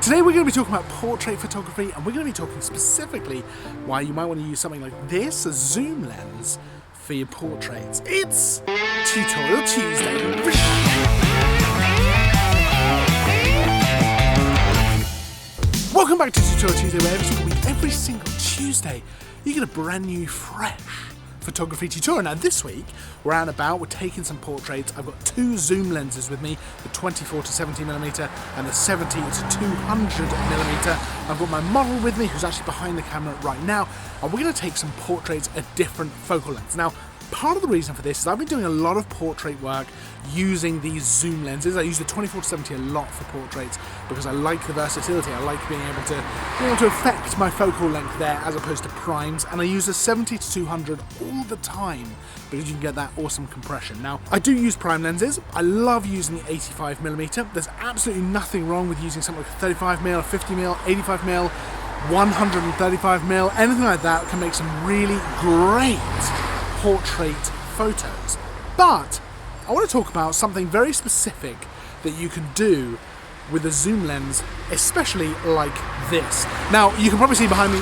Today we're going to be talking about portrait photography, and we're going to be talking specifically why you might want to use something like this, a zoom lens, for your portraits. It's Tutorial Tuesday. Welcome back to Tutorial Tuesday, where every single Tuesday you get a brand new, fresh photography tutorial. Now this week we're out and about, we're taking some portraits. I've got two zoom lenses with me, the 24 to 70mm and the 70 to 200mm. I've got my model with me who's actually behind the camera right now, and we're going to take some portraits at different focal lengths. Now part of the reason for this is I've been doing a lot of portrait work using these zoom lenses. I use the 24 to 70 a lot for portraits because I like the versatility. I like being able to affect my focal length there as opposed to primes, and I use the 70 to 200 all the time because you can get that awesome compression. Now I do use prime lenses. I love using the 85mm. There's absolutely nothing wrong with using something like a 35mm, 50mm, 85mm, 135mm, anything like that can make some really great portrait photos. But I want to talk about something very specific that you can do with a zoom lens, especially like this. Now you can probably see behind me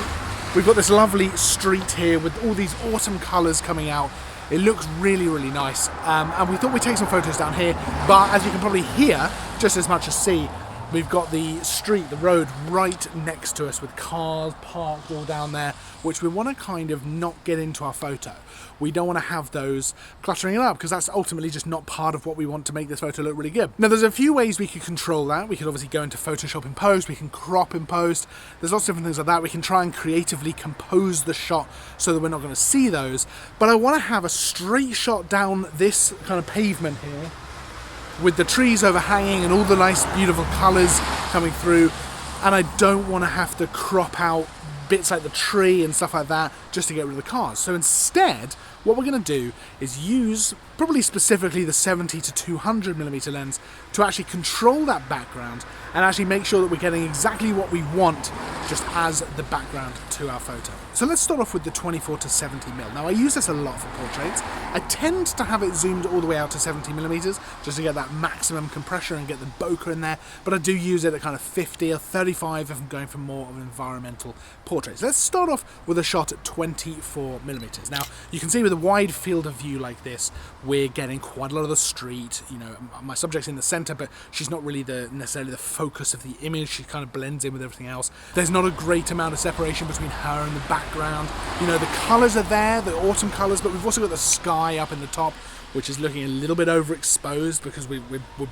we've got this lovely street here with all these autumn colours coming out. It looks really, really nice, and we thought we'd take some photos down here, but as you can probably hear just as much as see, we've got the street, the road right next to us with cars parked all down there, which we want to kind of not get into our photo. We don't want to have those cluttering it up because that's ultimately just not part of what we want to make this photo look really good. Now there's a few ways we could control that. We could obviously go into Photoshop in post, we can crop in post, there's lots of different things like that. We can try and creatively compose the shot so that we're not going to see those. But I want to have a straight shot down this kind of pavement here, with the trees overhanging and all the nice beautiful colours coming through, and I don't want to have to crop out bits like the tree and stuff like that just to get rid of the cars. So instead what we're going to do is use probably specifically the 70 to 200mm lens to actually control that background and actually make sure that we're getting exactly what we want just as the background to our photo. So let's start off with the 24 to 70mm. Now I use this a lot for portraits. I tend to have it zoomed all the way out to 70mm just to get that maximum compression and get the bokeh in there, but I do use it at kind of 50 or 35 if I'm going for more of an environmental portrait. So let's start off with a shot at 24mm. Now you can see with a wide field of view like this, we're getting quite a lot of the street. You know, my subject's in the center, but she's not really necessarily the focus of the image. She kind of blends in with everything else. There's not a great amount of separation between her and the background. You know, the colors are there, the autumn colors, but we've also got the sky up in the top, which is looking a little bit overexposed because we're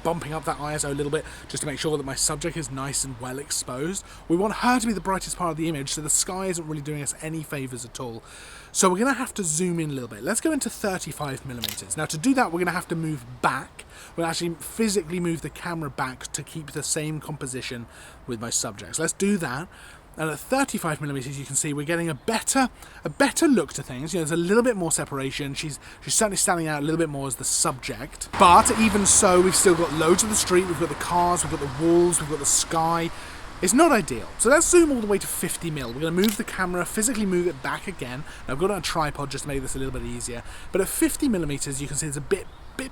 bumping up that ISO a little bit just to make sure that my subject is nice and well exposed. We want her to be the brightest part of the image, so the sky isn't really doing us any favors at all. So we're going to have to zoom in a little bit. Let's go into 35mm. Now to do that, we're going to have to move back. We'll actually physically move the camera back to keep the same composition with my subject. So let's do that. And at 35mm, you can see we're getting a better look to things. You know, there's a little bit more separation. She's certainly standing out a little bit more as the subject. But even so, we've still got loads of the street. We've got the cars, we've got the walls, we've got the sky. It's not ideal. So let's zoom all the way to 50mm. We're going to move the camera, physically move it back again. Now, I've got it on a tripod just to make this a little bit easier. But at 50mm, you can see there's a bit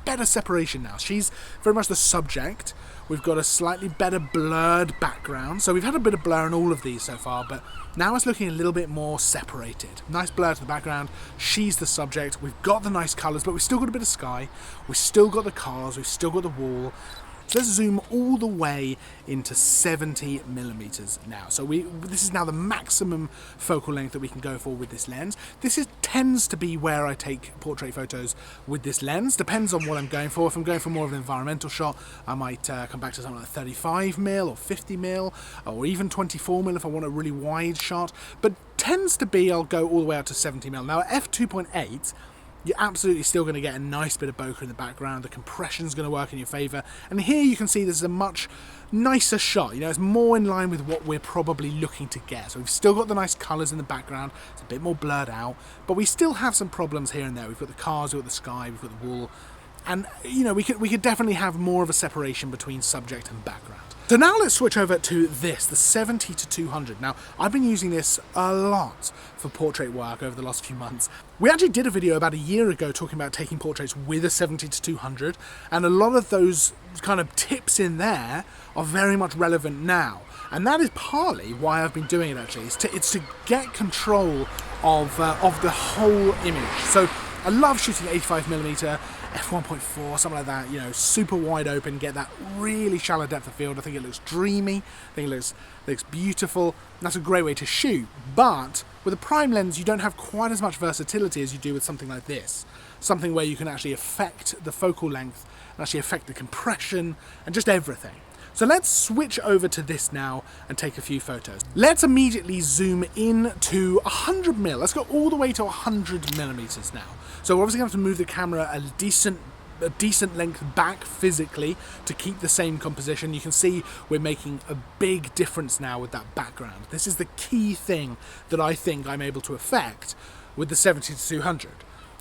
better separation now. She's very much the subject. We've got a slightly better blurred background. So we've had a bit of blur in all of these so far, but now it's looking a little bit more separated. Nice blur to the background. She's the subject. We've got the nice colours, but we've still got a bit of sky. We've still got the cars. We've still got the wall. So let's zoom all the way into 70mm now. So this is now the maximum focal length that we can go for with this lens. This tends to be where I take portrait photos with this lens. Depends on what I'm going for. If I'm going for more of an environmental shot, I might come back to something like 35mm or 50mm or even 24mm if I want a really wide shot. But tends to be I'll go all the way out to 70mm. Now at f2.8, you're absolutely still going to get a nice bit of bokeh in the background. The compression's going to work in your favour. And here you can see there's a much nicer shot. You know, it's more in line with what we're probably looking to get. So we've still got the nice colours in the background. It's a bit more blurred out. But we still have some problems here and there. We've got the cars, we've got the sky, we've got the wall. And, you know, we could definitely have more of a separation between subject and background. So now let's switch over to this, the 70 to 200. Now, I've been using this a lot for portrait work over the last few months. We actually did a video about a year ago talking about taking portraits with a 70 to 200, and a lot of those kind of tips in there are very much relevant now. And that is partly why I've been doing it actually. It's to get control of the whole image. So I love shooting 85mm, f1.4, something like that, you know, super wide open, get that really shallow depth of field. I think it looks dreamy, I think it looks beautiful. That's a great way to shoot. But with a prime lens, you don't have quite as much versatility as you do with something like this. Something where you can actually affect the focal length and actually affect the compression and just everything. So let's switch over to this now and take a few photos. Let's immediately zoom in to 100mm. Let's go all the way to 100mm now. So we're obviously going to have to move the camera a decent length back physically to keep the same composition. You can see we're making a big difference now with that background. This is the key thing that I think I'm able to affect with the 70-200.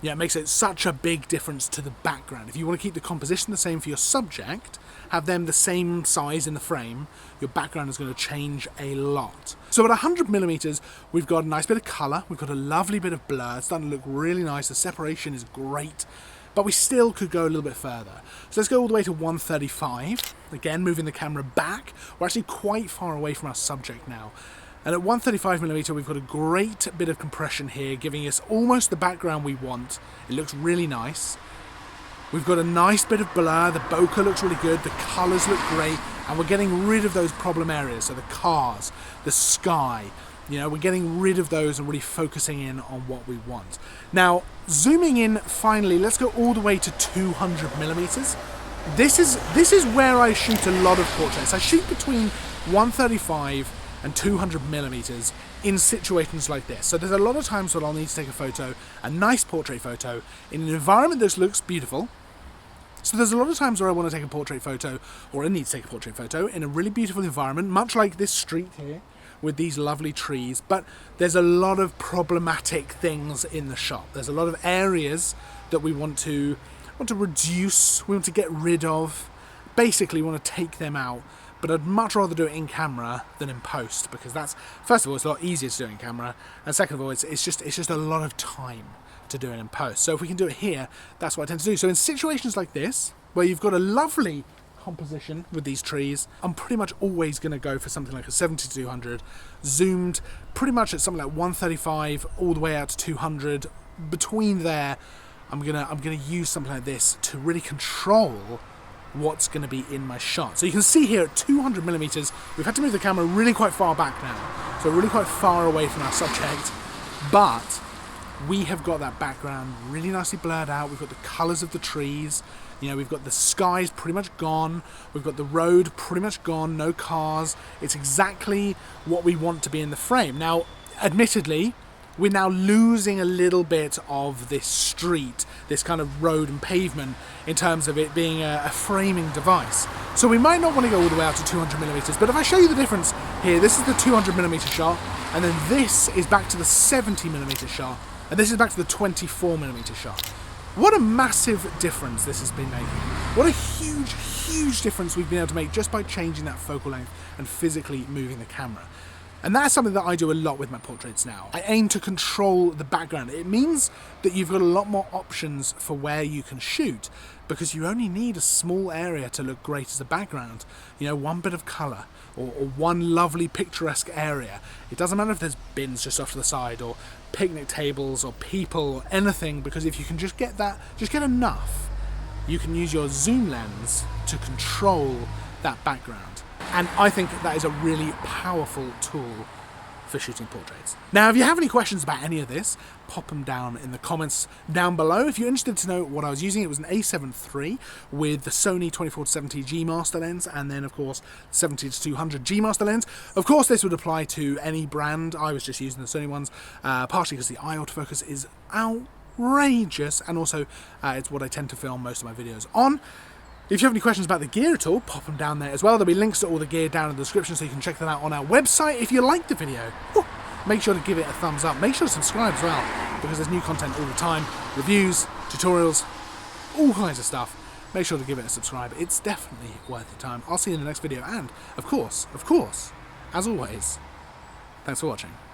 Yeah, it makes it such a big difference to the background. If you want to keep the composition the same for your subject, have them the same size in the frame, your background is going to change a lot. So at 100mm, we've got a nice bit of colour, we've got a lovely bit of blur, it's starting to look really nice, the separation is great, but we still could go a little bit further. So let's go all the way to 135, again moving the camera back. We're actually quite far away from our subject now. And at 135mm, we've got a great bit of compression here, giving us almost the background we want. It looks really nice. We've got a nice bit of blur, the bokeh looks really good, the colours look great, and we're getting rid of those problem areas, so the cars, the sky, you know, we're getting rid of those and really focusing in on what we want. Now, zooming in finally, let's go all the way to 200mm. This is where I shoot a lot of portraits. I shoot between 135 and 200mm in situations like this. So there's a lot of times when I'll need to take a photo, a nice portrait photo, in an environment that looks beautiful. So there's a lot of times where I want to take a portrait photo, or I need to take a portrait photo, in a really beautiful environment, much like this street here, with these lovely trees, but there's a lot of problematic things in the shot. There's a lot of areas that we want to reduce, we want to get rid of, basically we want to take them out. But I'd much rather do it in camera than in post, because that's, first of all, it's a lot easier to do it in camera, and second of all, it's just a lot of time to do it in post. So if we can do it here, that's what I tend to do. So in situations like this, where you've got a lovely composition with these trees, I'm pretty much always going to go for something like a 70-200, zoomed pretty much at something like 135 all the way out to 200. Between there, I'm gonna use something like this to really control what's going to be in my shot. So you can see here at 200mm, we've had to move the camera really quite far back now, so really quite far away from our subject, but we have got that background really nicely blurred out. We've got the colours of the trees, you know, we've got the skies pretty much gone, we've got the road pretty much gone, no cars. It's exactly what we want to be in the frame. Now, admittedly, we're now losing a little bit of this street, this kind of road and pavement, in terms of it being a framing device. So we might not want to go all the way out to 200mm, but if I show you the difference here, this is the 200mm shot, and then this is back to the 70mm shot, and this is back to the 24mm shot. What a massive difference this has been making. What a huge, huge difference we've been able to make just by changing that focal length and physically moving the camera. And that's something that I do a lot with my portraits now. I aim to control the background. It means that you've got a lot more options for where you can shoot, because you only need a small area to look great as a background. You know, one bit of colour, or one lovely picturesque area. It doesn't matter if there's bins just off to the side, or picnic tables, or people, or anything, because if you can just get enough, you can use your zoom lens to control that background. And I think that is a really powerful tool for shooting portraits. Now, if you have any questions about any of this, pop them down in the comments down below. If you're interested to know what I was using, it was an A7 III with the Sony 24-70 G Master lens, and then of course 70-200 G Master lens. Of course, this would apply to any brand. I was just using the Sony ones, partially because the eye autofocus is outrageous, and also it's what I tend to film most of my videos on. If you have any questions about the gear at all, pop them down there as well. There'll be links to all the gear down in the description, so you can check that out on our website. If you liked the video, make sure to give it a thumbs up. Make sure to subscribe as well, because there's new content all the time. Reviews, tutorials, all kinds of stuff. Make sure to give it a subscribe. It's definitely worth your time. I'll see you in the next video, and of course, as always, thanks for watching.